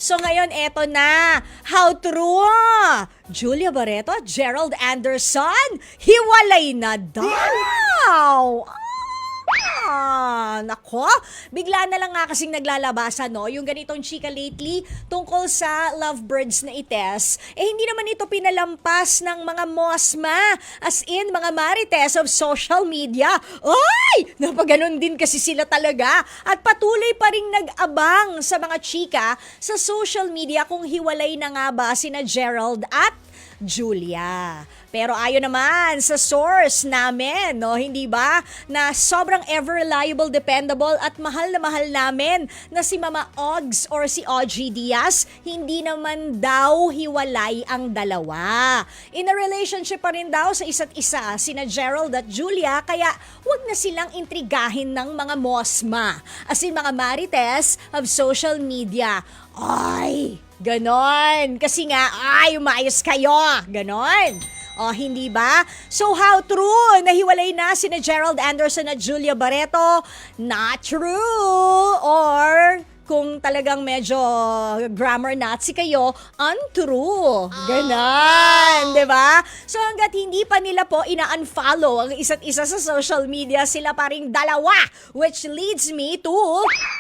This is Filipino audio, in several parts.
So ngayon, eto na. How true! Julia Barreto at Gerald Anderson, hiwalay na daw! Nako, bigla na lang nga kasing naglalabasan, no? Yung ganitong chika lately tungkol sa lovebirds na ites, hindi naman ito pinalampas ng mga mosma, as in mga marites of social media. Ay! Napaganon din kasi sila talaga at patuloy pa rin nag-abang sa mga chika sa social media kung hiwalay na nga ba sina Gerald at Julia. Pero ayon naman sa source namin, no, hindi ba, na sobrang ever reliable, dependable at mahal na mahal namin na si Mama Ogs or si OG Diaz, hindi naman daw hiwalay ang dalawa. In a relationship pa rin daw sa isa't isa, sina Gerald at Julia, kaya wag na silang intrigahin ng mga mosma, as in mga marites of social media. Ay, ganon. Kasi nga, ay, umayos kayo. Ganon. O, hindi ba? So, how true? Nahiwalay na sina Gerald Anderson at Julia Barreto? Not true. Or, kung talagang medyo grammar Nazi kayo, untrue. Ganon, di ba? So, hanggat hindi pa nila po ina-unfollow ang isa't isa sa social media, sila pa ring dalawa. Which leads me to,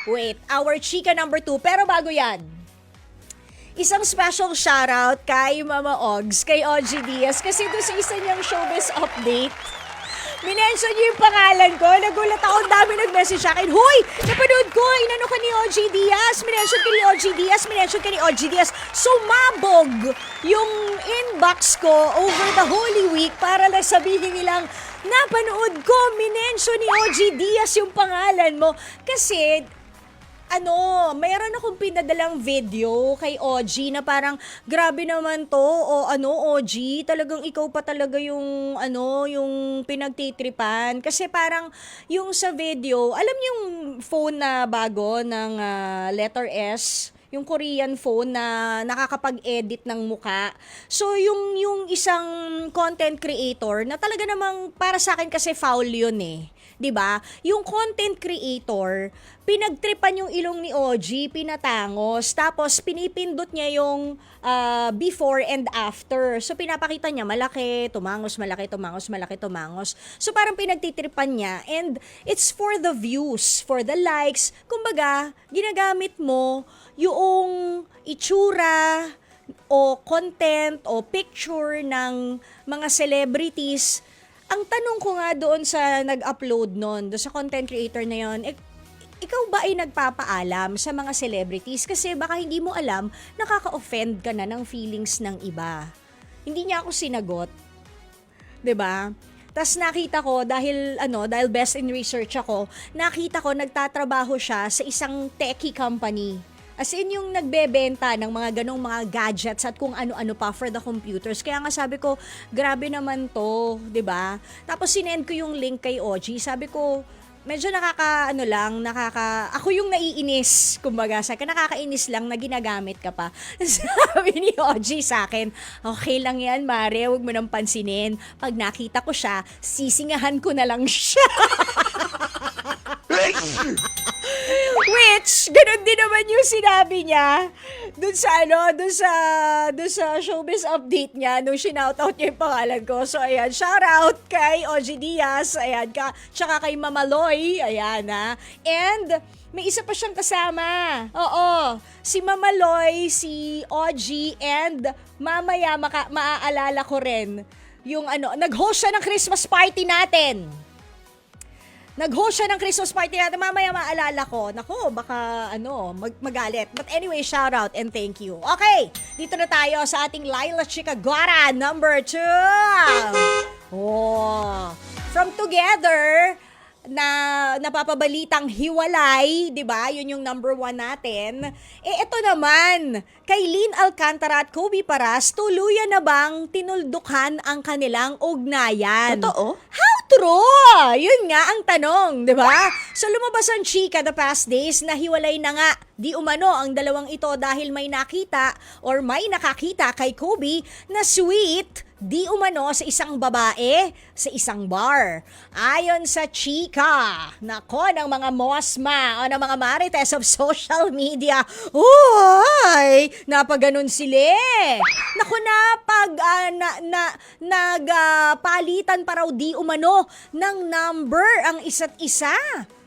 wait, our chika number 2. Pero bago yan, isang special shoutout kay Mama Ogs, kay OG Diaz, kasi doon sa isa niyang showbiz update, minention niyo yung pangalan ko. Nagulat ako, ang dami nag-message sa akin. Hoy, napanood ko, inano ka ni OG Diaz, minention ka ni OG Diaz, minention ka ni OG Diaz. Sumabog yung inbox ko over the Holy Week para lang sabihin nilang, napanood ko, minention ni OG Diaz yung pangalan mo. Kasi, mayroon akong pinadalang video kay OG na parang grabe naman to, OG, talagang ikaw pa talaga yung yung pinagtitripan, kasi parang yung sa video, alam niyo yung phone na bago ng letter S, yung Korean phone na nakakapag-edit ng muka. So, yung isang content creator na talaga namang para sa akin kasi foul yun eh. 'Di ba? Yung content creator, pinagtripan yung ilong ni OG, pinatangos, tapos pinipindot niya yung before and after. So pinapakita niya malaki, tumangos, malaki, tumangos, malaki, tumangos. So parang pinagtitripan niya, and it's for the views, for the likes. Kumbaga, ginagamit mo yung itsura o content o picture ng mga celebrities. Ang tanong ko nga doon sa nag-upload doon sa content creator na yon, ikaw ba ay nagpapaalam sa mga celebrities? Kasi baka hindi mo alam, nakaka-offend ka na ng feelings ng iba. Hindi niya ako sinagot. 'Di ba? Tas nakita ko, dahil best in research ako, nakita ko nagtatrabaho siya sa isang techie company. As in yung nagbebenta ng mga ganong mga gadgets at kung ano-ano pa for the computers. Kaya nga sabi ko, grabe naman to, 'di ba? Tapos sinend ko yung link kay OG. Sabi ko, medyo ako yung naiinis, kumbaga, nakakainis lang na ginagamit ka pa. Sabi ni OG sa akin, okay lang yan, Mare, huwag mo nang pansinin. Pag nakita ko siya, sisingahan ko na lang siya. Which, ganun din naman yung sinabi niya dun sa showbiz update niya nung sinoutout niya yung pangalan ko. So, ayan, shoutout kay OG Diaz, ayan, tsaka kay Mama Loy, ayan, ha. And, may isa pa siyang kasama. Oo, si Mama Loy, si OG, and mamaya maaalala ko rin yung nag-host siya ng Christmas party natin. Nag-host siya ng Christmas party natin. Mamaya maalala ko. Nako, baka magalit. But anyway, shout out and thank you. Okay, dito na tayo sa ating Laila Chikagora number 2. From Together, na napapabalitang hiwalay, 'di ba? Yun yung number 1 natin. Ito naman, kay Lynn Alcantara at Kobe Paras, tuluyan na bang tinuldukan ang kanilang ugnayan? Totoo? How true? Yun nga ang tanong, 'di ba? So lumabas ang chika the past days na hiwalay na nga di umano ang dalawang ito dahil may nakita or may nakakita kay Kobe na sweet di umano sa isang babae sa isang bar. Ayon sa chika, nako ng mga mosma o ng mga marites of social media, uy, napaganon sila. Nako nagpalitan pa raw di umano ng number ang isa't isa.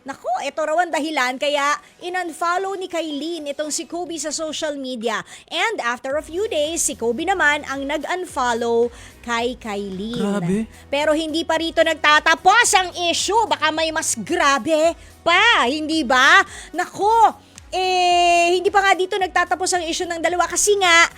Nako, ito raw ang dahilan kaya in-unfollow ni Kailin itong si Kobe sa social media. And after a few days, si Kobe naman ang nag-unfollow kay Kailin. Grabe. Pero hindi pa rito nagtatapos ang issue. Baka may mas grabe pa, hindi ba? Nako, hindi pa nga dito nagtatapos ang issue ng dalawa kasi nga,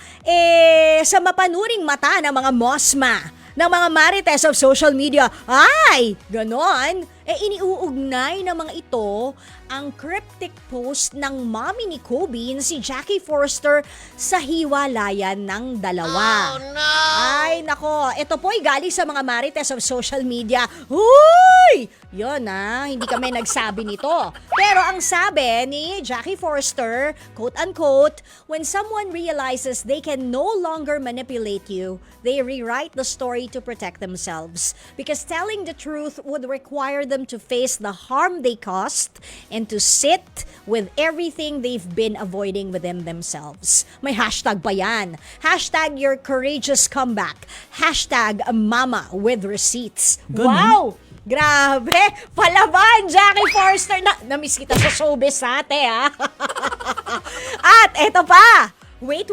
sa mapanuring mata ng mga mosma, ng mga marites of social media, ay, ganon, iniuugnay ng mga ito ang cryptic post ng mommy ni Kobe na si Jackie Forster sa hiwalayan ng dalawa. Oh no! Ay, nako, ito po ay galing sa mga marites of social media. Huy! Yun hindi kami nagsabi nito. Pero ang sabi ni Jackie Forster, quote-unquote, when someone realizes they can no longer manipulate you, they rewrite the story to protect themselves. Because telling the truth would require them to face the harm they caused and to sit with everything they've been avoiding within themselves. May hashtag pa yan. Hashtag your courageous comeback. Hashtag mama with receipts. Ganun? Wow! Grabe! Palaban, Jackie Forster! Namiss kita sa showbiz ate, ha? At eto pa! Wait!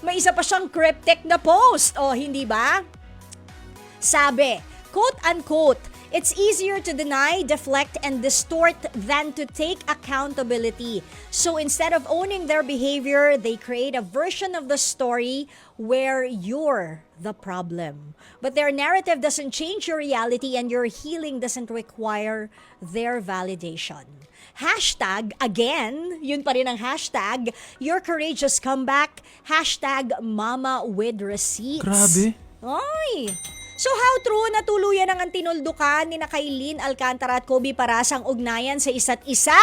May isa pa siyang cryptic na post. O, hindi ba? Sabi, quote-unquote, it's easier to deny, deflect, and distort than to take accountability. So instead of owning their behavior, they create a version of the story where you're the problem. But their narrative doesn't change your reality and your healing doesn't require their validation. Hashtag, again, yun pa rin ang hashtag, your courageous comeback, hashtag mama with receipts. Grabe. Ay! So how true na tuluyan ang tinuldukan ni Kailin Alcantara at Kobe Parasa ang ugnayan sa isa't isa?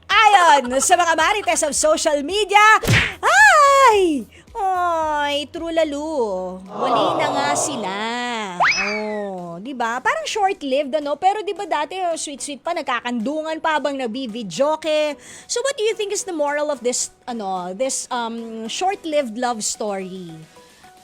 Ayon sa mga marites of social media, true lalo. Wali na nga sila. Oh, 'di ba? Parang short-lived pero 'di ba dati sweet pa nagkakandungan pa habang nagbi-videoke. So what do you think is the moral of this short-lived love story?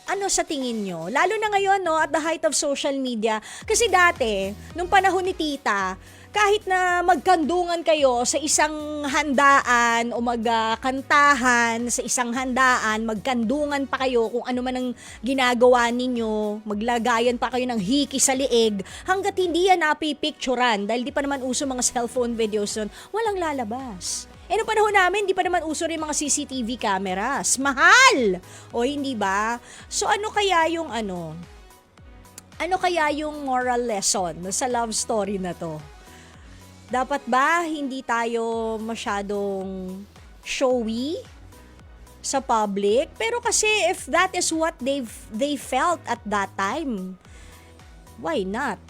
Ano sa tingin nyo? Lalo na ngayon, at the height of social media. Kasi dati, nung panahon ni tita, kahit na magkandungan kayo sa isang handaan o magkantahan sa isang handaan, magkandungan pa kayo kung ano man ang ginagawa ninyo, maglagayan pa kayo ng hiki sa liig, hanggat hindi yan napipicturan, dahil di pa naman uso mga cellphone videos nun, walang lalabas. Noong panahon namin, di pa naman uso rin mga CCTV cameras. Mahal! O hindi ba? So ano kaya yung moral lesson sa love story na to? Dapat ba hindi tayo masyadong showy sa public? Pero kasi if that is what they felt at that time, why not?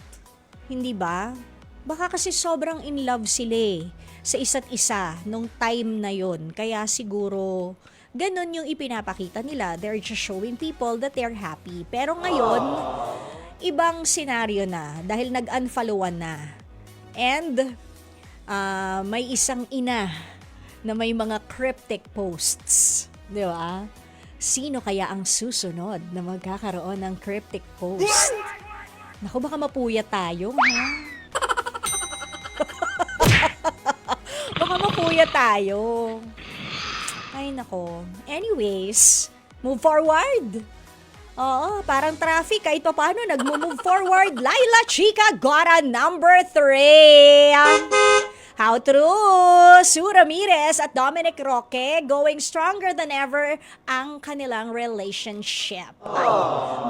Hindi ba? Baka kasi sobrang in love sila sa isa't isa nung time na yon. Kaya siguro ganun yung ipinapakita nila. They're just showing people that they're happy. Pero ngayon, ibang senaryo na dahil nag-unfollowan na. And may isang ina na may mga cryptic posts. Di ba? Sino kaya ang susunod na magkakaroon ng cryptic post? Naku, baka mapuyat tayo, ha? Baka mapuya tayo. Ay, nako. Anyways, move forward. Oo, parang traffic. Kahit pa paano, nag-move forward. Laila Chica got a number 3. How true! Sue Ramirez at Dominic Roque going stronger than ever ang kanilang relationship. Ay,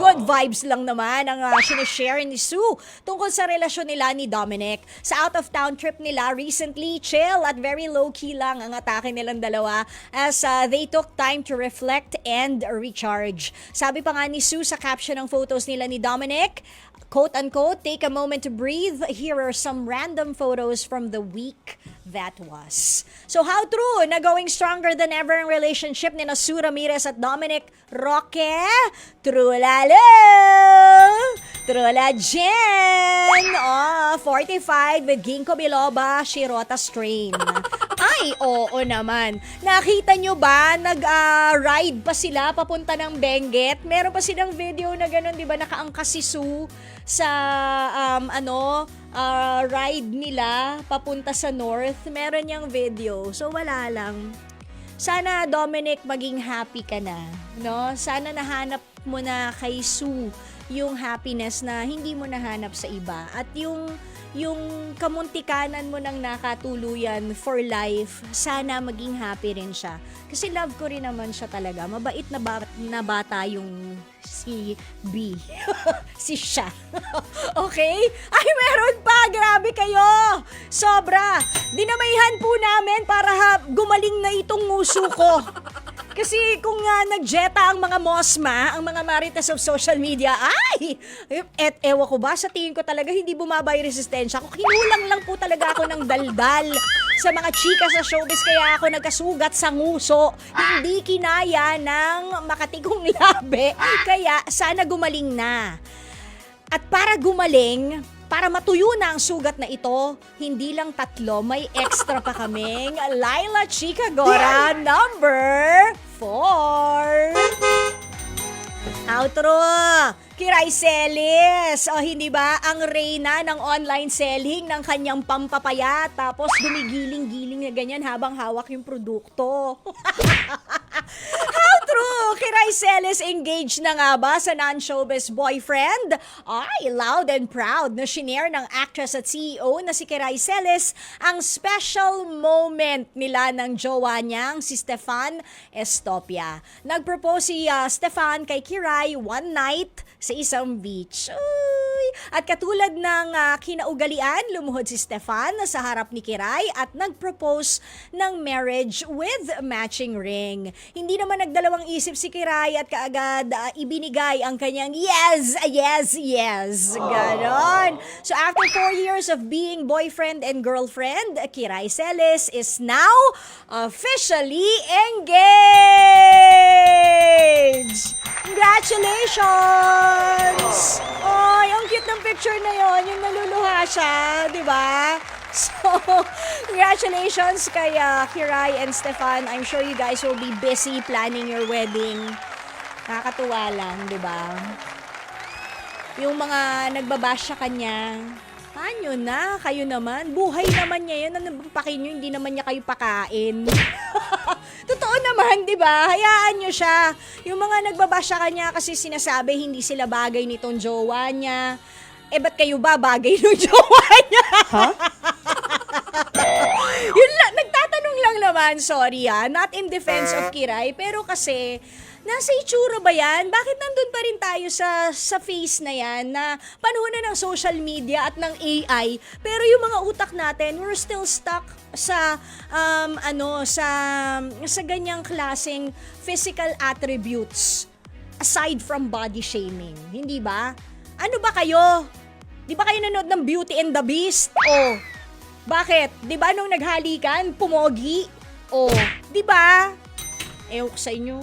good vibes lang naman ang sinishare ni Sue tungkol sa relasyon nila ni Dominic. Sa out-of-town trip nila recently, chill at very low-key lang ang atake nilang dalawa as they took time to reflect and recharge. Sabi pa nga ni Sue sa caption ng photos nila ni Dominic, quote-unquote, take a moment to breathe. Here are some random photos from the week week that was. So how true na going stronger than ever ang relationship ni Sue Ramirez at Dominic Roque? True lalo! True la Jen! 45 with Ginkgo biloba, Shirota strain. Ay, oo naman. Nakita nyo ba, nag-ride pa sila papunta ng Benguet? Meron pa silang video na gano'n, di ba, nakaangkas si Sue sa, ride nila papunta sa north. Meron niyang video. So, wala lang. Sana, Dominic, maging happy ka na. No? Sana nahanap mo na kay Sue yung happiness na hindi mo nahanap sa iba. At yung kamuntikanan mo ng nakatuluyan for life, sana maging happy rin siya. Kasi love ko rin naman siya talaga. Mabait na bata yung si B. Si siya. Okay? Ay, meron pa! Grabe kayo! Sobra! Dinamaihan po namin para gumaling na itong nguso ko. Kasi kung nagjeta ang mga mosma, ang mga marites of social media, ay! Ewan ko ba, sa tingin ko talaga hindi bumaba yung resistensya ko. Kinulang lang po talaga ako ng daldal sa mga chika sa showbiz, kaya ako nagkasugat sa nguso. Hindi kinaya ng makatigong labi, kaya sana gumaling na. At para gumaling, para matuyo na ang sugat na ito, hindi lang 3, may extra pa kaming Laila Chica Gora number 4. Outro! Kiray Celis! O hindi ba, ang reyna ng online selling ng kanyang pampapayat, tapos gumigiling-giling na ganyan habang hawak yung produkto. How true! Kiray Celis engaged na nga ba sa non-showbiz boyfriend? Ay, loud and proud na shinare ng actress at CEO na si Kiray Celis ang special moment nila ng jowa niyang si Stefan Estopia. Nag-propose si Stefan kay Kiray one night sa isang beach. Uy! At katulad ng kinaugalian, lumuhod si Stefan sa harap ni Kiray at nag-propose ng marriage with matching ring. Hindi naman nagdalawang isip si Kiray at kaagad ibinigay ang kanyang yes, yes, yes. Ganon. So after 4 years of being boyfriend and girlfriend, Kiray Celis is now officially engaged! Congratulations! Ay, ang cute ng picture na yon, yung naluluha siya, di ba? So, congratulations kay Kiray and Stefan. I'm sure you guys will be busy planning your wedding. Nakakatuwa lang, di ba? Yung mga nagbabash sa kanya, paano na? Kayo naman. Buhay naman niya yun. Ano pakin nyo? Hindi naman niya kayo pakain. Totoo naman, di ba? Hayaan nyo siya. Yung mga nagbabash sa kanya kasi sinasabi hindi sila bagay nitong jowa niya. Ba't kayo ba bagay nung jowa niya? Huh? Yun lang, nagtatanong lang naman, sorry not in defense of Kiray, pero kasi nasa itsura ba yan? Bakit nandun pa rin tayo sa face na yan na panahon na ng social media at ng AI, pero yung mga utak natin, we're still stuck sa sa ganyang klaseng physical attributes aside from body shaming, hindi ba? Ano ba kayo? Di ba kayo nanood ng Beauty and the Beast? Oh, bakit? Di ba nung naghalikan, pumogi? Oh, di ba? Ewan ko sa inyo.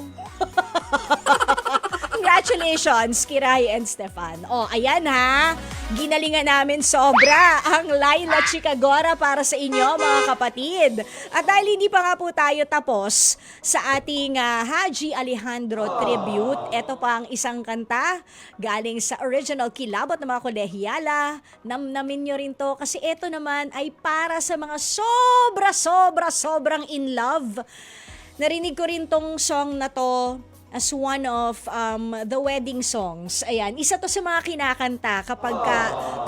Congratulations, Kiray and Stefan. Oh, ayan ha. Ginalingan namin sobra ang Laila Chica Gora para sa inyo, mga kapatid. At dahil hindi pa nga po tayo tapos sa ating Haji Alejandro tribute, ito pa ang isang kanta galing sa original Kilabot ng mga Kolehiyala. Namnamin nyo rin to kasi ito naman ay para sa mga sobrang in love. Narinig ko rin tong song na to as one of the wedding songs. Ayan, isa to sa mga kinakanta kapag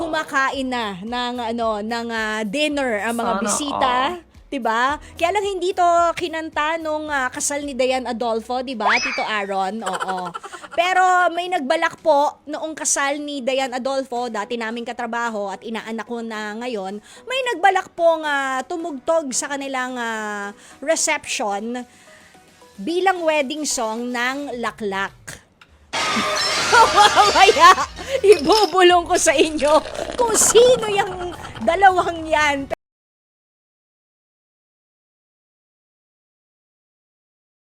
kumakain na ng dinner ang mga bisita. 'Di ba? Kaya lang hindi to kinanta nung kasal ni Dayan Adolfo, 'di ba? Tito Aaron. Oo. Pero may nagbalak po noong kasal ni Dayan Adolfo, dati naming katrabaho at inaanak ko na ngayon, may nagbalak pong tumugtog sa kanilang reception bilang wedding song ng Laklak. Mamaya, ibubulong ko sa inyo kung sino yung dalawang yan.